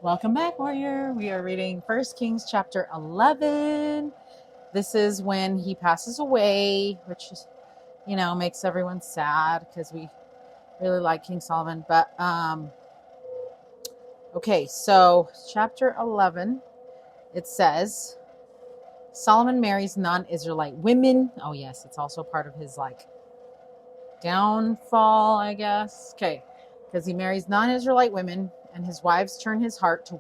Welcome back, warrior. We are reading 1 Kings chapter 11. This is when he passes away, which is, makes everyone sad because we really like King Solomon. But okay, so chapter 11, it says Solomon marries non-Israelite women. Oh yes, it's also part of his downfall, I guess. Okay, because he marries non-Israelite women and his wives turn his heart to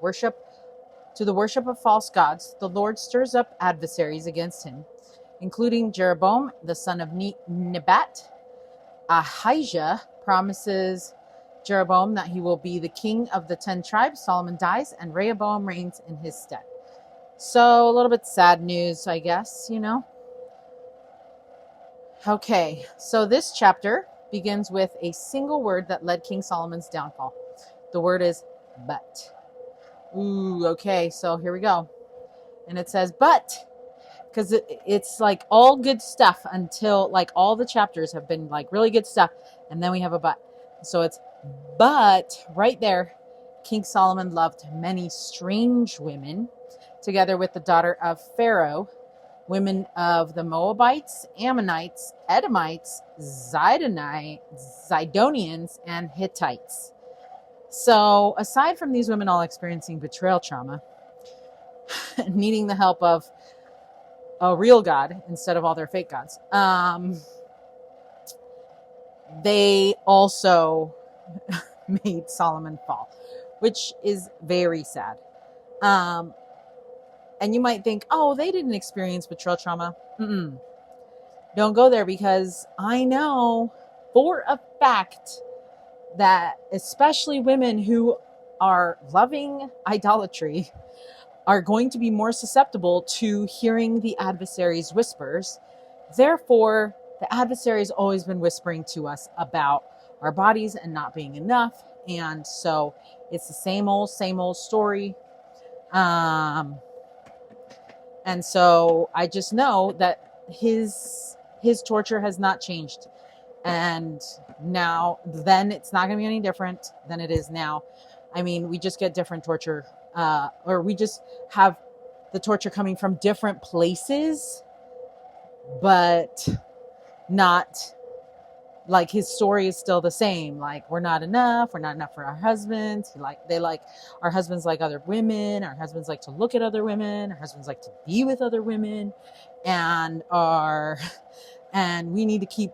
the worship of false gods. The Lord stirs up adversaries against him, including Jeroboam, the son of Nebat. Ahijah promises Jeroboam that he will be the king of the 10 tribes. Solomon dies, and Rehoboam reigns in his stead. So a little bit sad news, I guess, Okay, so this chapter begins with a single word that led King Solomon's downfall. The word is but. Ooh, okay, so here we go. And it says, but, because it's like all good stuff until all the chapters have been really good stuff. And then we have a but. So it's, but right there, King Solomon loved many strange women, together with the daughter of Pharaoh, women of the Moabites, Ammonites, Edomites, Zidonians, and Hittites. So aside from these women all experiencing betrayal trauma, needing the help of a real God instead of all their fake gods, they also made Solomon fall, which is very sad. And you might think, oh, they didn't experience betrayal trauma. Don't go there, because I know for a fact that especially women who are loving idolatry are going to be more susceptible to hearing the adversary's whispers. Therefore, the adversary's always been whispering to us about our bodies and not being enough. And so it's the same old story. And so I just know that his torture has not changed. And then it's not going to be any different than it is now. I mean, we just get different torture, or we just have the torture coming from different places, but not his story is still the same. We're not enough for our husbands. Our husbands like other women. Our husbands like to look at other women. Our husbands like to be with other women, and we need to keep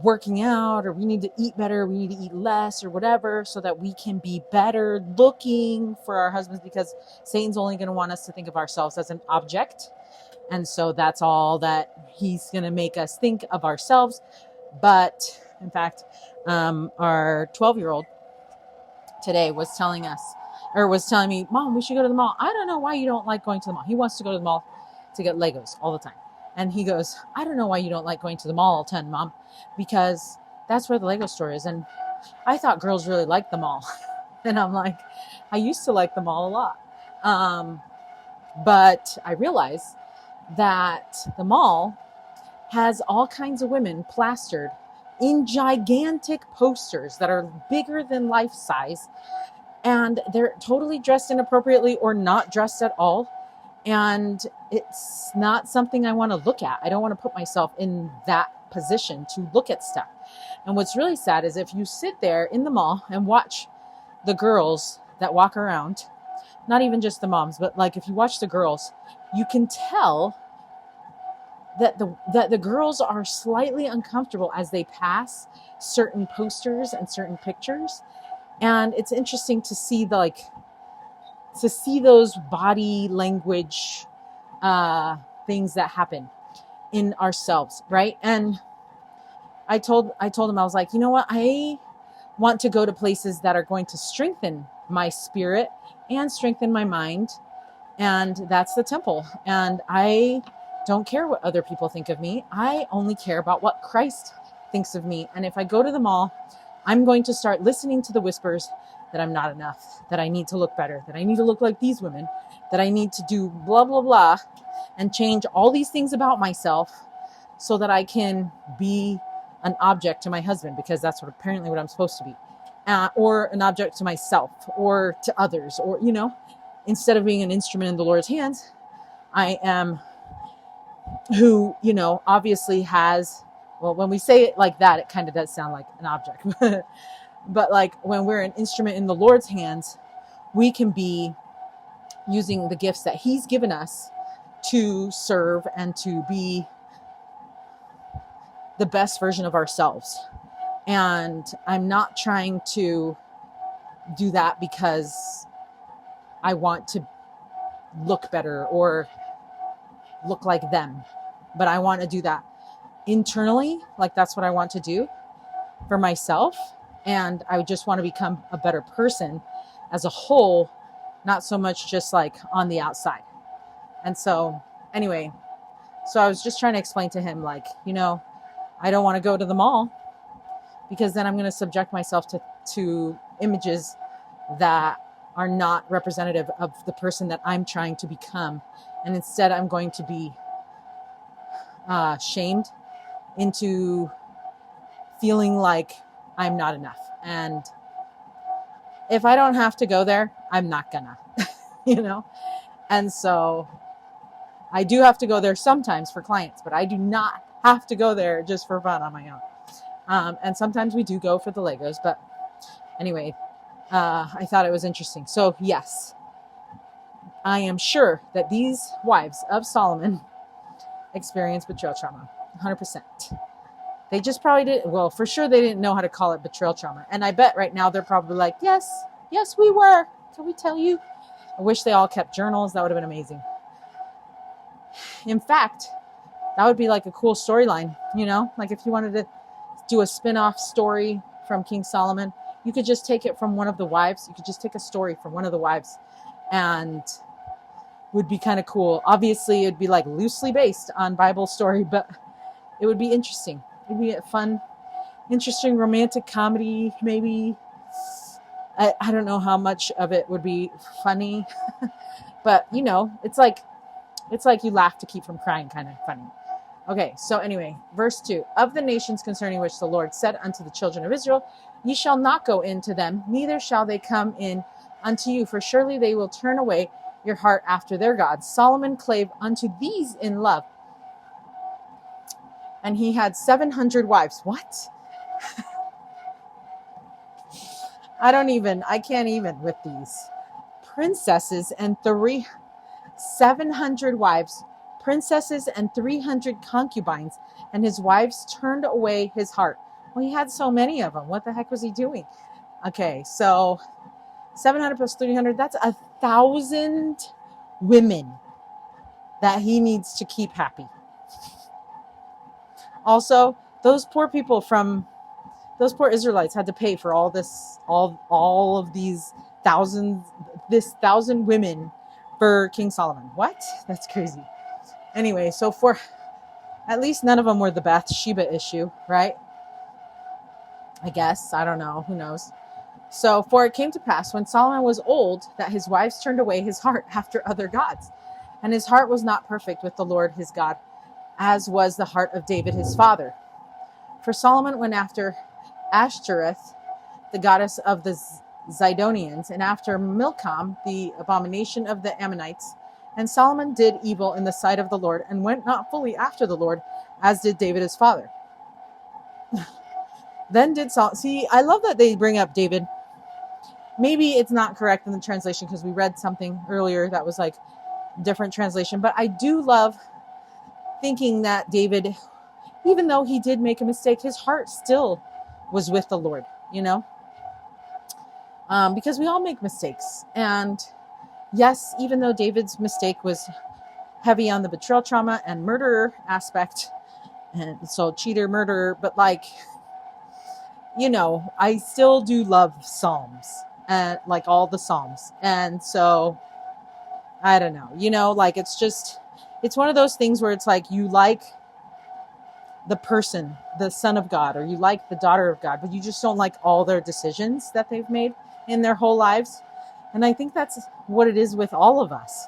working out, or we need to eat better, we need to eat less, or whatever, so that we can be better looking for our husbands, because Satan's only going to want us to think of ourselves as an object. And so that's all that he's going to make us think of ourselves. But in fact, our 12-year-old today was telling me, Mom, we should go to the mall. I don't know why you don't like going to the mall. He wants to go to the mall to get Legos all the time. And he goes, I don't know why you don't like going to the mall all the time, Mom, because that's where the Lego store is. And I thought girls really liked the mall. And I'm like, I used to like the mall a lot. But I realized that the mall has all kinds of women plastered in gigantic posters that are bigger than life size. And they're totally dressed inappropriately or not dressed at all. And it's not something I want to look at. I don't want to put myself in that position to look at stuff. And what's really sad is if you sit there in the mall and watch the girls that walk around, not even just the moms, but if you watch the girls, you can tell that the girls are slightly uncomfortable as they pass certain posters and certain pictures. And it's interesting to see those body language things that happen in ourselves, right? And I told him, I was like, you know what? I want to go to places that are going to strengthen my spirit and strengthen my mind. And that's the temple. And I don't care what other people think of me. I only care about what Christ thinks of me. And if I go to the mall, I'm going to start listening to the whispers that I'm not enough, that I need to look better, that I need to look like these women, that I need to do blah, blah, blah, and change all these things about myself so that I can be an object to my husband, because that's apparently what I'm supposed to be. or an object to myself or to others, or, instead of being an instrument in the Lord's hands, I am who, obviously has, well, when we say it like that, it kind of does sound like an object. But like when we're an instrument in the Lord's hands, we can be using the gifts that he's given us to serve and to be the best version of ourselves. And I'm not trying to do that because I want to look better or look like them, but I want to do that internally. Like that's what I want to do for myself. And I just want to become a better person as a whole, not so much just like on the outside. And so anyway, so I was just trying to explain to him, like, I don't want to go to the mall because then I'm going to subject myself to images that are not representative of the person that I'm trying to become. And instead I'm going to be shamed into feeling like I'm not enough. And if I don't have to go there, I'm not gonna, And so I do have to go there sometimes for clients, but I do not have to go there just for fun on my own. And sometimes we do go for the Legos, but anyway, I thought it was interesting. So yes, I am sure that these wives of Solomon experience betrayal trauma, 100%. They just probably didn't, well, for sure they didn't know how to call it betrayal trauma. And I bet right now they're probably like, yes, we were. Can we tell you? I wish they all kept journals. That would have been amazing. In fact, that would be like a cool storyline, like if you wanted to do a spin-off story from King Solomon, you could just take it from one of the wives. You could just take a story from one of the wives and would be kind of cool. Obviously, it'd be like loosely based on Bible story, but it would be interesting. It'd be a fun, interesting romantic comedy, maybe. I don't know how much of it would be funny, but it's like you laugh to keep from crying, kind of funny. Okay, so anyway, verse 2. Of the nations concerning which the Lord said unto the children of Israel, ye shall not go into them, neither shall they come in unto you, for surely they will turn away your heart after their gods. Solomon clave unto these in love, and he had 700 wives. What? I can't even with these. Princesses and 700 wives, princesses and 300 concubines, and his wives turned away his heart. Well, he had so many of them. What the heck was he doing? Okay, so 700 plus 300, that's 1,000 women that he needs to keep happy. Also, those poor Israelites had to pay for all this, all of these thousands, this 1,000 women for King Solomon. What? That's crazy. Anyway, so for at least none of them were the Bathsheba issue, right? I guess. I don't know. Who knows? So, for it came to pass when Solomon was old that his wives turned away his heart after other gods, and his heart was not perfect with the Lord his God, as was the heart of David his father. For Solomon went after Ashtoreth, the goddess of the Zidonians, and after Milcom, the abomination of the Ammonites. And Solomon did evil in the sight of the Lord, and went not fully after the Lord, as did David his father. Then did Solomon... See, I love that they bring up David. Maybe it's not correct in the translation, because we read something earlier that was like different translation. But I do love thinking that David, even though he did make a mistake, his heart still was with the Lord, because we all make mistakes. And yes, even though David's mistake was heavy on the betrayal trauma and murder aspect, and so cheater, murderer, but I still do love Psalms, and like all the Psalms. And so I don't know, it's one of those things where it's like you like the person, the son of God, or you like the daughter of God, but you just don't like all their decisions that they've made in their whole lives. And I think that's what it is with all of us.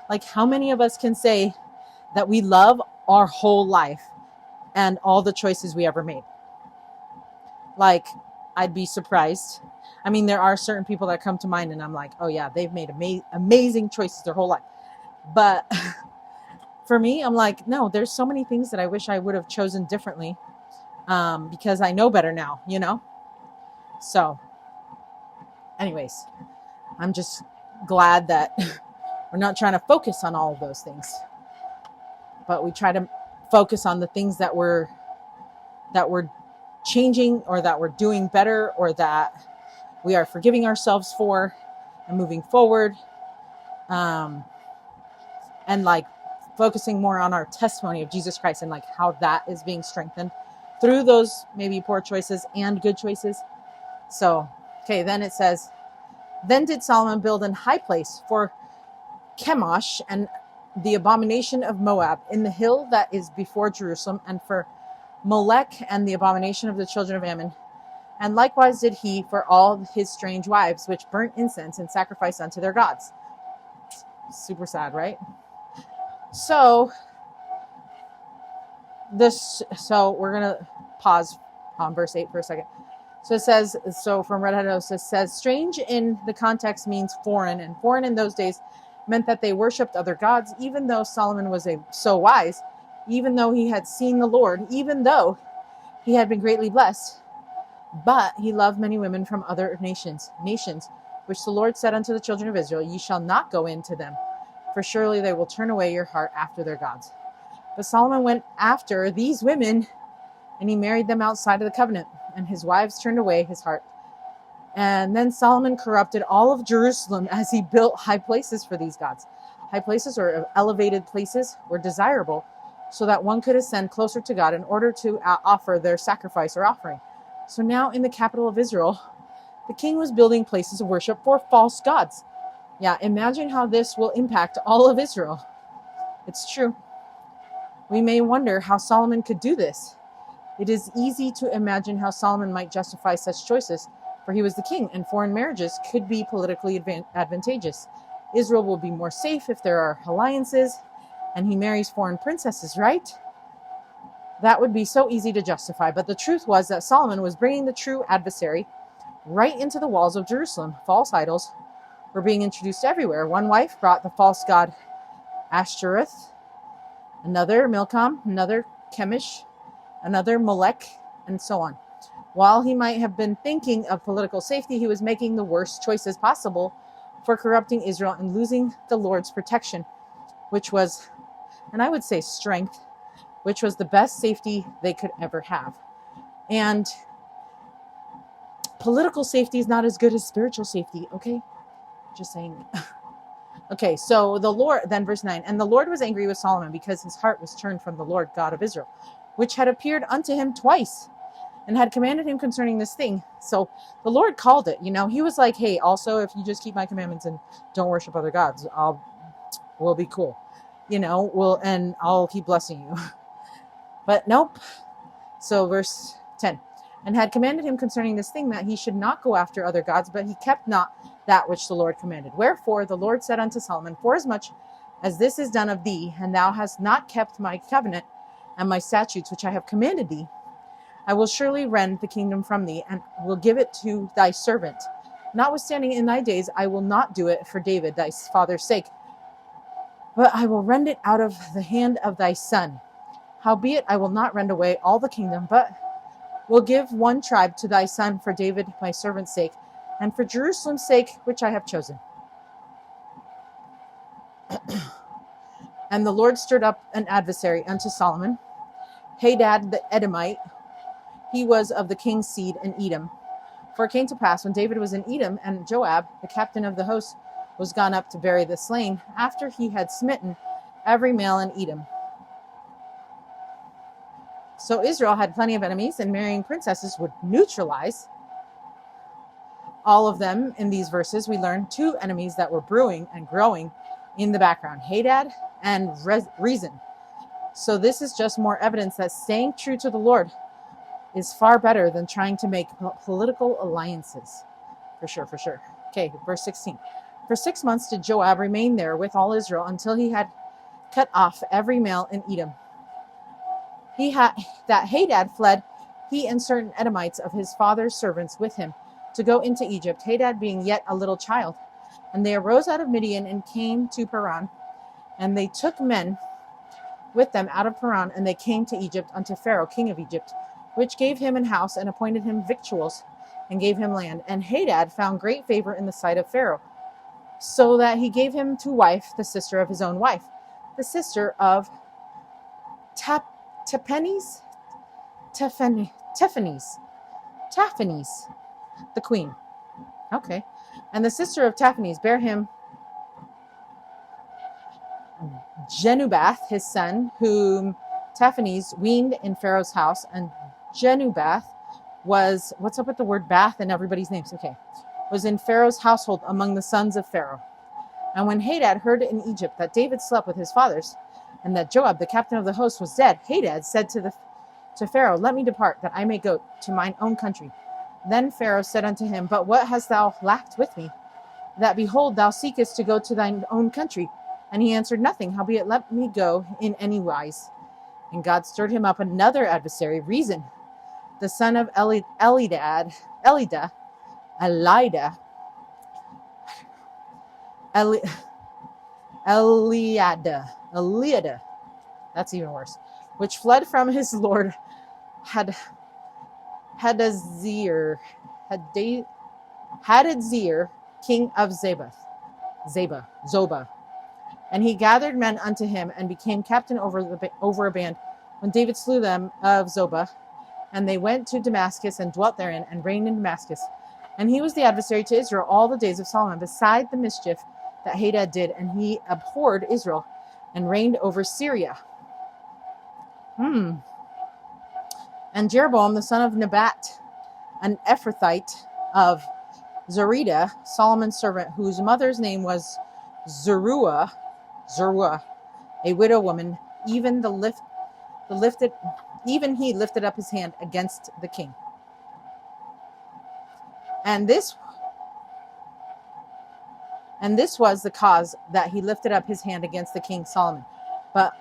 Like, how many of us can say that we love our whole life and all the choices we ever made? Like, I'd be surprised I mean, there are certain people that come to mind and I'm like, oh yeah, they've made amazing choices their whole life. But for me, I'm like, no, there's so many things that I wish I would have chosen differently, because I know better now, you know? So anyways, I'm just glad that we're not trying to focus on all of those things, but we try to focus on the things that we're changing, or that we're doing better, or that we are forgiving ourselves for and moving forward. And like focusing more on our testimony of Jesus Christ and like how that is being strengthened through those maybe poor choices and good choices. So, okay, then it says, then did Solomon build an high place for Chemosh and the abomination of Moab in the hill that is before Jerusalem, and for Molech and the abomination of the children of Ammon. And likewise did he for all his strange wives, which burnt incense and sacrificed unto their gods. Super sad, right? So we're going to pause on verse 8 for a second. So it says, so from Red Hat Host, it says, strange in the context means foreign, and foreign in those days meant that they worshipped other gods, even though Solomon was so wise, even though he had seen the Lord, even though he had been greatly blessed. But he loved many women from other nations, which the Lord said unto the children of Israel, ye shall not go into them, for surely they will turn away your heart after their gods. But Solomon went after these women, and he married them outside of the covenant, and his wives turned away his heart. And then Solomon corrupted all of Jerusalem as he built high places for these gods. High places, or elevated places, were desirable so that one could ascend closer to God in order to offer their sacrifice or offering. So now in the capital of Israel, the king was building places of worship for false gods. Yeah, imagine how this will impact all of Israel. It's true. We may wonder how Solomon could do this. It is easy to imagine how Solomon might justify such choices, for he was the king, and foreign marriages could be politically advantageous. Israel will be more safe if there are alliances, and he marries foreign princesses, right? That would be so easy to justify, but the truth was that Solomon was bringing the true adversary right into the walls of Jerusalem. False idols were being introduced everywhere. One wife brought the false god Ashtoreth, another Milcom, another Chemosh, another Molech, and so on. While he might have been thinking of political safety, he was making the worst choices possible for corrupting Israel and losing the Lord's protection, which was, and I would say strength, which was the best safety they could ever have. And political safety is not as good as spiritual safety, okay? Just saying. Okay, so the Lord, then verse 9, and the Lord was angry with Solomon because his heart was turned from the Lord God of Israel, which had appeared unto him twice and had commanded him concerning this thing. So the Lord called it, he was like, hey, also, if you just keep my commandments and don't worship other gods, we'll be cool, and I'll keep blessing you. But nope. So verse 10, and had commanded him concerning this thing, that he should not go after other gods, but he kept not that which the Lord commanded. Wherefore the Lord said unto Solomon, forasmuch as this is done of thee, and thou hast not kept my covenant and my statutes which I have commanded thee, I will surely rend the kingdom from thee, and will give it to thy servant. Notwithstanding, in thy days I will not do it for David thy father's sake, but I will rend it out of the hand of thy son. Howbeit I will not rend away all the kingdom, but will give one tribe to thy son for David my servant's sake, and for Jerusalem's sake, which I have chosen. And the Lord stirred up an adversary unto Solomon, Hadad the Edomite. He was of the king's seed in Edom. For it came to pass, when David was in Edom, and Joab, the captain of the host, was gone up to bury the slain, after he had smitten every male in Edom. So Israel had plenty of enemies, and marrying princesses would neutralize all of them. In these verses, we learn two enemies that were brewing and growing in the background, Hadad and Rezin. So this is just more evidence that staying true to the Lord is far better than trying to make political alliances. For sure. Okay, verse 16. For 6 months did Joab remain there with all Israel, until he had cut off every male in Edom. That Hadad fled, he and certain Edomites of his father's servants with him, to go into Egypt, Hadad being yet a little child. And they arose out of Midian and came to Paran. And they took men with them out of Paran, and they came to Egypt unto Pharaoh, king of Egypt, which gave him an house and appointed him victuals and gave him land. And Hadad found great favor in the sight of Pharaoh, so that he gave him to wife the sister of his own wife, the sister of Taphanes, the queen. Okay. And the sister of Taphanes bare him Genubath, his son, whom Taphanes weaned in Pharaoh's house. And Genubath was, what's up with the word bath and everybody's names? Okay. Was in Pharaoh's household among the sons of Pharaoh. And when Hadad heard in Egypt that David slept with his fathers, and that Joab, the captain of the host, was dead, Hadad said to Pharaoh, let me depart, that I may go to mine own country. Then Pharaoh said unto him, but what hast thou lacked with me? That, behold, thou seekest to go to thine own country. And he answered, nothing, howbeit let me go in any wise. And God stirred him up another adversary, Rezin, the son of Eliada, that's even worse, which fled from his lord Hadadzir, king of Zobah. And he gathered men unto him and became captain over a band when David slew them of Zobah. And they went to Damascus and dwelt therein and reigned in Damascus. And he was the adversary to Israel all the days of Solomon, beside the mischief that Hadad did. And he abhorred Israel and reigned over Syria. And Jeroboam, the son of Nebat, an Ephrathite of Zerida, Solomon's servant, whose mother's name was Zeruah, a widow woman, even he lifted up his hand against the king. And this was the cause that he lifted up his hand against the king Solomon. But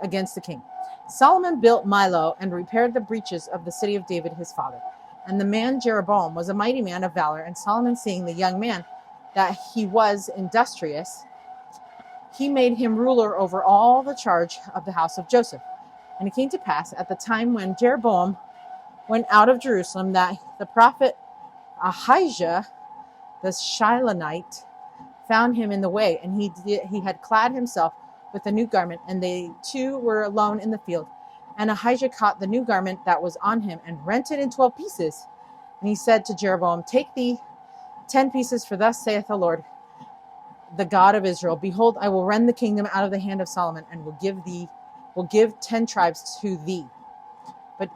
against the king. Solomon built Milo and repaired the breaches of the city of David his father. And the man Jeroboam was a mighty man of valor. And Solomon, seeing the young man that he was industrious, he made him ruler over all the charge of the house of Joseph. And it came to pass at the time when Jeroboam went out of Jerusalem that the prophet Ahijah the Shilonite found him in the way, and he had clad himself with a new garment, and they two were alone in the field. And Ahijah caught the new garment that was on him and rent it in 12 pieces. And he said to Jeroboam, take thee 10 pieces, for thus saith the Lord, the God of Israel, behold, I will rend the kingdom out of the hand of Solomon, and will give 10 tribes to thee, but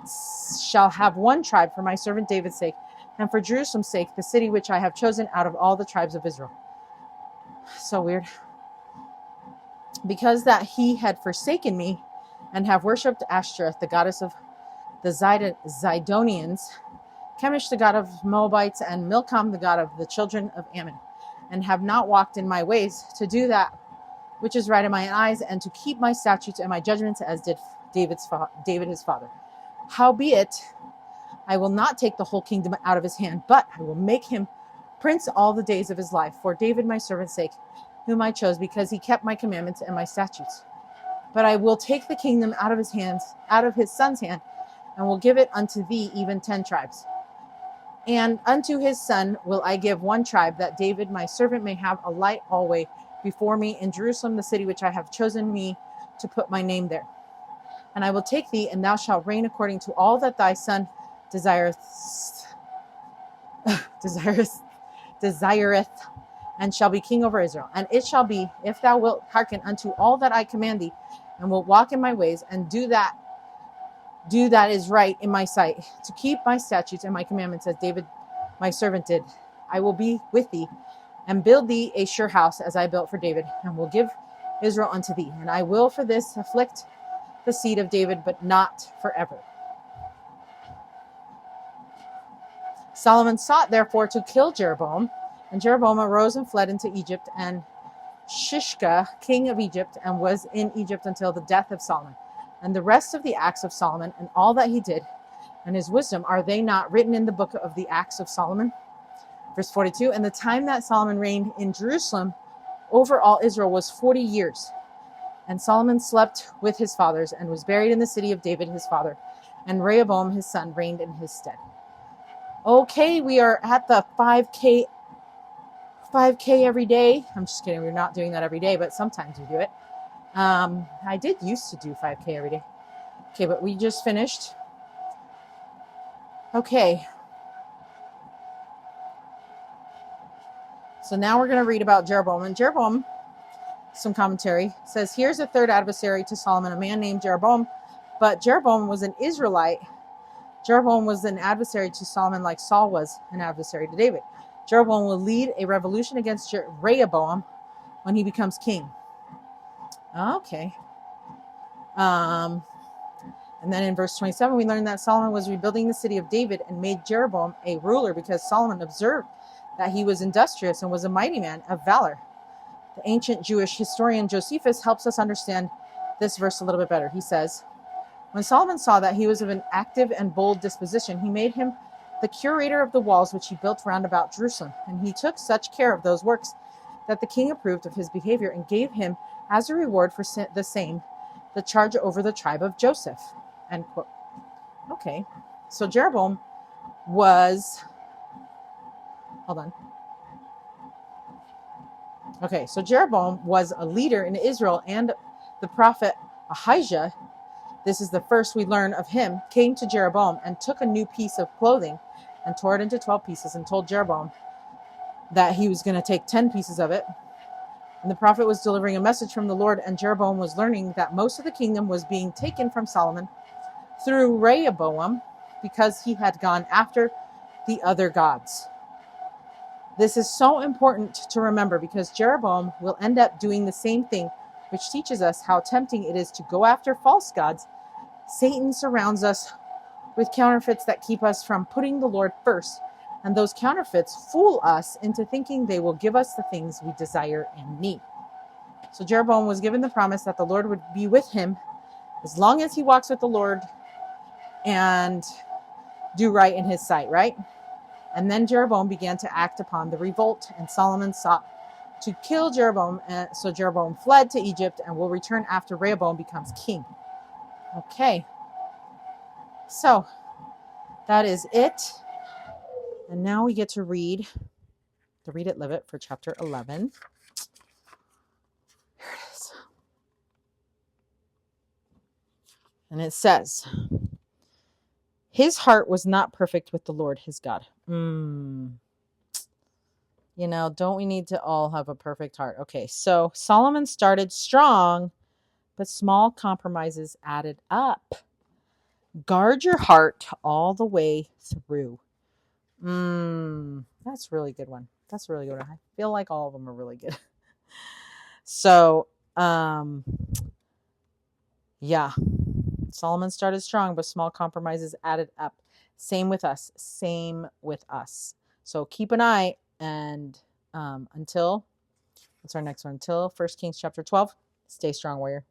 shall have one tribe for my servant David's sake, and for Jerusalem's sake, the city which I have chosen out of all the tribes of Israel. So weird. Because that he had forsaken me, and have worshipped Ashtoreth, the goddess of the Zidonians, Chemish, the god of Moabites, and Milcom, the god of the children of Ammon, and have not walked in my ways to do that which is right in my eyes, and to keep my statutes and my judgments, as did David his father. Howbeit, I will not take the whole kingdom out of his hand, but I will make him prince all the days of his life, for David my servant's sake, whom I chose, because he kept my commandments and my statutes. But I will take the kingdom out of his hands, out of his son's hand, and will give it unto thee, even 10 tribes. And unto his son will I give one tribe, that David my servant may have a light always before me in Jerusalem, the city which I have chosen me to put my name there. And I will take thee, and thou shalt reign according to all that thy son desireth, and shall be king over Israel. And it shall be, if thou wilt hearken unto all that I command thee, and wilt walk in my ways, and do that is right in my sight, to keep my statutes and my commandments, as David my servant did, I will be with thee, and build thee a sure house, as I built for David, and will give Israel unto thee. And I will for this afflict the seed of David, but not forever. Solomon sought therefore to kill Jeroboam, and Jeroboam arose and fled into Egypt, and Shishka, king of Egypt, and was in Egypt until the death of Solomon. And the rest of the acts of Solomon and all that he did and his wisdom, are they not written in the book of the Acts of Solomon? Verse 42, and the time that Solomon reigned in Jerusalem over all Israel was 40 years. And Solomon slept with his fathers and was buried in the city of David his father. And Rehoboam his son reigned in his stead. Okay, we are at the 5K every day. I'm just kidding. We're not doing that every day, but sometimes we do it. I did used to do 5K every day. Okay, but we just finished. Okay. So now we're going to read about Jeroboam. And Jeroboam, some commentary, says, here's a third adversary to Solomon, a man named Jeroboam. But Jeroboam was an Israelite. Jeroboam was an adversary to Solomon like Saul was an adversary to David. Jeroboam will lead a revolution against Rehoboam when he becomes king. Okay. And then in verse 27, we learn that Solomon was rebuilding the city of David and made Jeroboam a ruler because Solomon observed that he was industrious and was a mighty man of valor. The ancient Jewish historian Josephus helps us understand this verse a little bit better. He says, when Solomon saw that he was of an active and bold disposition, he made him the curator of the walls which he built round about Jerusalem. And he took such care of those works that the king approved of his behavior and gave him as a reward for the same the charge over the tribe of Joseph. End quote. Okay, so Jeroboam was, hold on. Okay, so Jeroboam was a leader in Israel, and the prophet Ahijah, this is the first we learn of him, came to Jeroboam and took a new piece of clothing and tore it into 12 pieces and told Jeroboam that he was going to take 10 pieces of it. And the prophet was delivering a message from the Lord, and Jeroboam was learning that most of the kingdom was being taken from Solomon through Rehoboam because he had gone after the other gods. This is so important to remember because Jeroboam will end up doing the same thing, which teaches us how tempting it is to go after false gods. Satan surrounds us with counterfeits that keep us from putting the Lord first, and those counterfeits fool us into thinking they will give us the things we desire and need. So Jeroboam was given the promise that the Lord would be with him as long as he walks with the Lord and do right in his sight, right? And then Jeroboam began to act upon the revolt, and Solomon sought to kill Jeroboam. And so Jeroboam fled to Egypt and will return after Rehoboam becomes king. Okay. So that is it. And now we get to read the Read It, Live It for chapter 11. Here it is. And it says, his heart was not perfect with the Lord his God. You know, don't we need to all have a perfect heart? Okay, so Solomon started strong, but small compromises added up. Guard your heart all the way through. That's a really good one. That's a really good one. I feel like all of them are really good. So, yeah. Solomon started strong, but small compromises added up. Same with us. Same with us. So keep an eye, and until, what's our next one? Until 1 Kings chapter 12, stay strong, warrior.